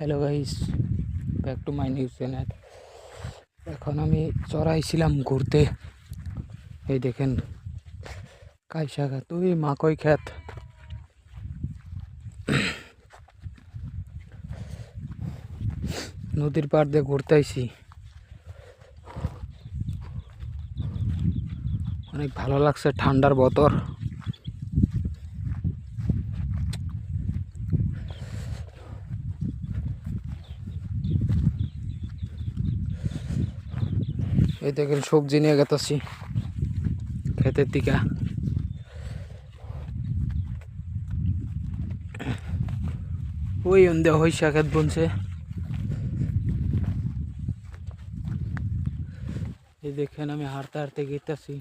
Hello guys, back to my news channel. এখন আমি চড়াইছিলাম ঘুরতে। এই দেখেন কাইসা খাত, ওই মাকই খেত। নদীর পাড় দিয়ে ঘুরতে আইছি। অনেক ভালো লাগছে, ঠান্ডার বতর। এই দেখেন সবজি নিয়ে গেতাছি ক্ষেতের দিকে। ওই অন্দে হইসা ক্ষেত বুনছে। এই দেখেন আমি হাঁটতে হাঁটতে গেতাছি,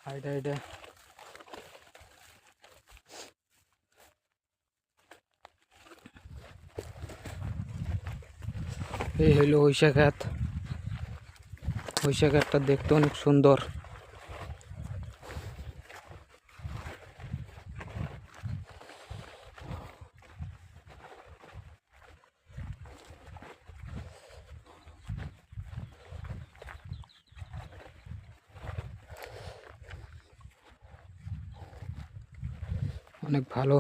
হাইটা হাইটা। এই হইলো হইসা ক্ষেত। হইসা ক্ষেতটা দেখতে অনেক সুন্দর। অনেক ভালো।